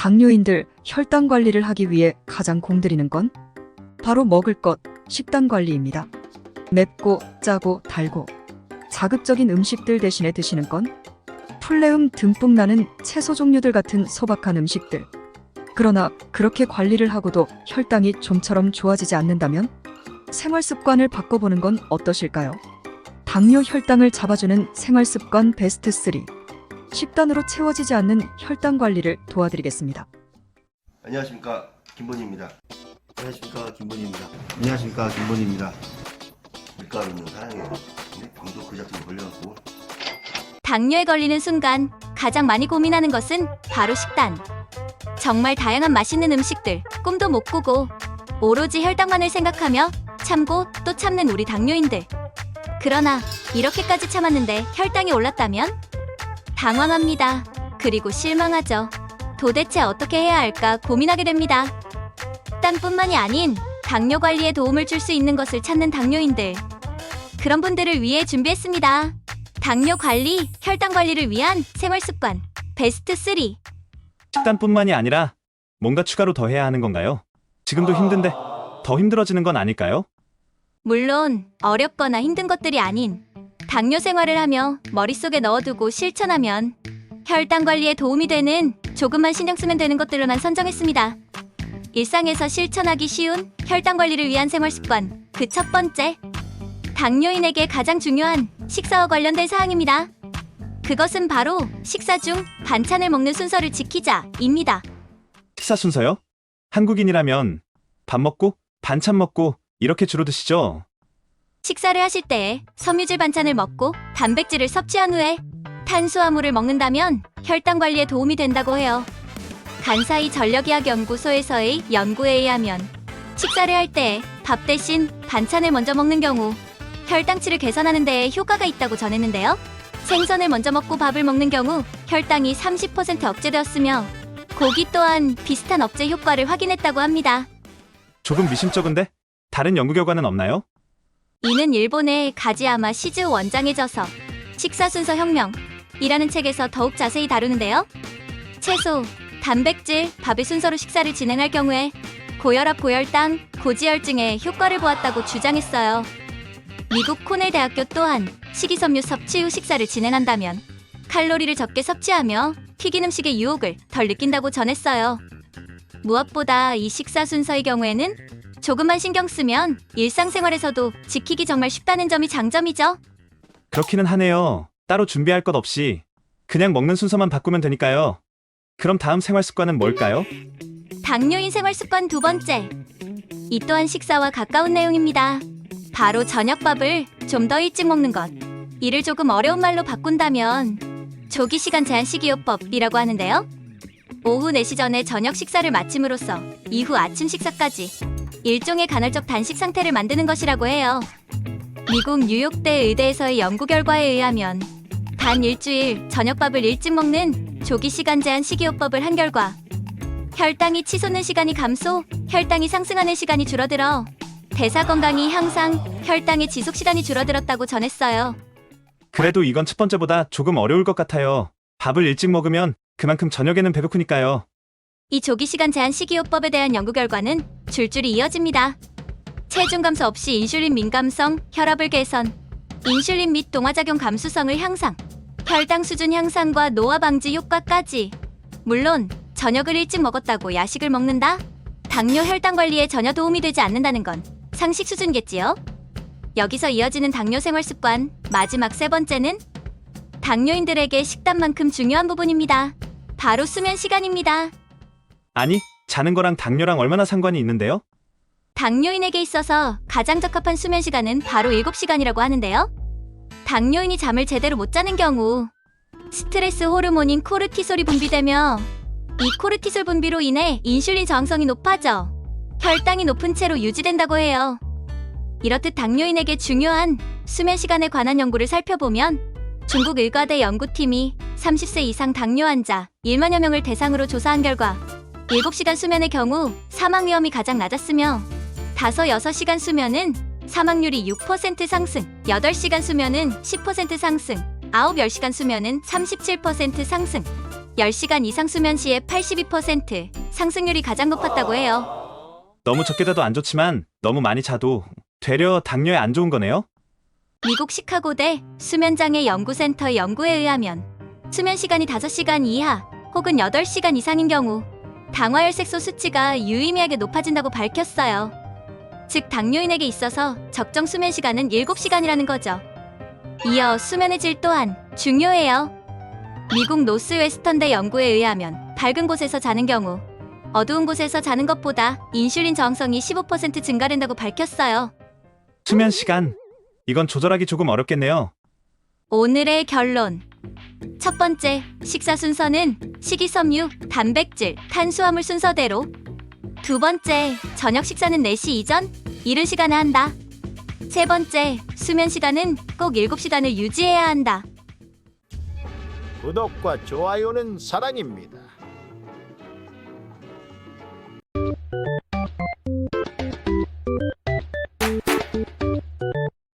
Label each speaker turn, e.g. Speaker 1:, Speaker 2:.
Speaker 1: 당뇨인들 혈당 관리를 하기 위해 가장 공들이는 건 바로 먹을 것, 식단 관리입니다. 맵고 짜고 달고 자극적인 음식들 대신에 드시는 건 플레음 듬뿍 나는 채소 종류들 같은 소박한 음식들. 그러나 그렇게 관리를 하고도 혈당이 좀처럼 좋아지지 않는다면 생활 습관을 바꿔보는 건 어떠실까요? 당뇨 혈당을 잡아주는 생활 습관 베스트 3. 식단으로 채워지지 않는 혈당 관리를 도와드리겠습니다.
Speaker 2: 안녕하십니까, 김본희입니다. 안녕하십니까, 김본희입니다. 안녕하십니까, 김본희입니다. 밀가루는 사랑해요. 근데 방도 그 작품에 걸려갖고.
Speaker 3: 당뇨에 걸리는 순간 가장 많이 고민하는 것은 바로 식단. 정말 다양한 맛있는 음식들, 꿈도 못 꾸고 오로지 혈당만을 생각하며 참고 또 참는 우리 당뇨인들. 그러나 이렇게까지 참았는데 혈당이 올랐다면? 당황합니다. 그리고 실망하죠. 도대체 어떻게 해야 할까 고민하게 됩니다. 식단뿐만이 아닌 당뇨 관리에 도움을 줄 수 있는 것을 찾는 당뇨인들. 그런 분들을 위해 준비했습니다. 당뇨 관리, 혈당 관리를 위한 생활 습관 베스트 3.
Speaker 4: 식단뿐만이 아니라 뭔가 추가로 더 해야 하는 건가요? 지금도 힘든데 더 힘들어지는 건 아닐까요?
Speaker 3: 물론 어렵거나 힘든 것들이 아닌 당뇨 생활을 하며 머릿속에 넣어두고 실천하면 혈당 관리에 도움이 되는 조금만 신경 쓰면 되는 것들로만 선정했습니다. 일상에서 실천하기 쉬운 혈당 관리를 위한 생활 습관 그 첫 번째, 당뇨인에게 가장 중요한 식사와 관련된 사항입니다. 그것은 바로 식사 중 반찬을 먹는 순서를 지키자입니다.
Speaker 4: 식사 순서요? 한국인이라면 밥 먹고 반찬 먹고 이렇게 주로 드시죠?
Speaker 3: 식사를 하실 때에 섬유질 반찬을 먹고 단백질을 섭취한 후에 탄수화물을 먹는다면 혈당 관리에 도움이 된다고 해요. 간사이 전력의학연구소에서의 연구에 의하면 식사를 할 때 밥 대신 반찬을 먼저 먹는 경우 혈당치를 개선하는 데에 효과가 있다고 전했는데요. 생선을 먼저 먹고 밥을 먹는 경우 혈당이 30% 억제되었으며 고기 또한 비슷한 억제 효과를 확인했다고 합니다.
Speaker 4: 조금 미심쩍은데 다른 연구 결과는 없나요?
Speaker 3: 이는 일본의 가지야마 시즈 원장의 저서 식사 순서 혁명이라는 책에서 더욱 자세히 다루는데요. 채소, 단백질, 밥의 순서로 식사를 진행할 경우에 고혈압, 고혈당, 고지혈증에 효과를 보았다고 주장했어요. 미국 코넬 대학교 또한 식이섬유 섭취 후 식사를 진행한다면 칼로리를 적게 섭취하며 튀긴 음식의 유혹을 덜 느낀다고 전했어요. 무엇보다 이 식사 순서의 경우에는 조금만 신경 쓰면 일상생활에서도 지키기 정말 쉽다는 점이 장점이죠.
Speaker 4: 그렇기는 하네요. 따로 준비할 것 없이 그냥 먹는 순서만 바꾸면 되니까요. 그럼 다음 생활 습관은 뭘까요?
Speaker 3: 당뇨인 생활 습관 두 번째. 이 또한 식사와 가까운 내용입니다. 바로 저녁밥을 좀 더 일찍 먹는 것. 이를 조금 어려운 말로 바꾼다면 조기 시간 제한 식이요법이라고 하는데요. 오후 4시 전에 저녁 식사를 마침으로써 이후 아침 식사까지 일종의 간헐적 단식 상태를 만드는 것이라고 해요. 미국 뉴욕대 의대에서의 연구 결과에 의하면 단 일주일 저녁밥을 일찍 먹는 조기 시간 제한 식이요법을 한 결과 혈당이 치솟는 시간이 감소, 혈당이 상승하는 시간이 줄어들어 대사 건강이 향상, 혈당의 지속 시간이 줄어들었다고 전했어요.
Speaker 4: 그래도 이건 첫 번째보다 조금 어려울 것 같아요. 밥을 일찍 먹으면 그만큼 저녁에는 배고프니까요.
Speaker 3: 이 조기 시간 제한 식이요법에 대한 연구 결과는 줄줄이 이어집니다. 체중 감소 없이 인슐린 민감성, 혈압을 개선, 인슐린 및 동화작용 감수성을 향상, 혈당 수준 향상과 노화 방지 효과까지. 물론 저녁을 일찍 먹었다고 야식을 먹는다? 당뇨 혈당 관리에 전혀 도움이 되지 않는다는 건 상식 수준이겠지요? 여기서 이어지는 당뇨 생활 습관 마지막 세 번째는 당뇨인들에게 식단만큼 중요한 부분입니다. 바로 수면 시간입니다.
Speaker 4: 아니, 자는 거랑 당뇨랑 얼마나 상관이 있는데요?
Speaker 3: 당뇨인에게 있어서 가장 적합한 수면 시간은 바로 7시간이라고 하는데요. 당뇨인이 잠을 제대로 못 자는 경우 스트레스 호르몬인 코르티솔이 분비되며 이 코르티솔 분비로 인해 인슐린 저항성이 높아져 혈당이 높은 채로 유지된다고 해요. 이렇듯 당뇨인에게 중요한 수면 시간에 관한 연구를 살펴보면 중국 의과대 연구팀이 30세 이상 당뇨 환자 1만여 명을 대상으로 조사한 결과 7시간 수면의 경우 사망 위험이 가장 낮았으며 5-6시간 수면은 사망률이 6% 상승, 8시간 수면은 10% 상승, 9-10시간 수면은 37% 상승, 10시간 이상 수면 시에 82% 상승률이 가장 높았다고 해요.
Speaker 4: 너무 적게 자도 안 좋지만 너무 많이 자도 되려 당뇨에 안 좋은 거네요?
Speaker 3: 미국 시카고대 수면장애 연구센터의 연구에 의하면 수면 시간이 5시간 이하 혹은 8시간 이상인 경우 당화혈색소 수치가 유의미하게 높아진다고 밝혔어요. 즉 당뇨인에게 있어서 적정 수면 시간은 7시간이라는 거죠. 이어 수면의 질 또한 중요해요. 미국 노스웨스턴대 연구에 의하면 밝은 곳에서 자는 경우 어두운 곳에서 자는 것보다 인슐린 저항성이 15% 증가된다고 밝혔어요.
Speaker 4: 수면 시간. 이건 조절하기 조금 어렵겠네요.
Speaker 3: 오늘의 결론. 첫 번째, 식사 순서는 식이섬유, 단백질, 탄수화물 순서대로. 두 번째, 저녁 식사는 4시 이전, 이른 시간에 한다. 세 번째, 수면 시간은 꼭 7시간을 유지해야 한다.
Speaker 5: 구독과 좋아요는 사랑입니다.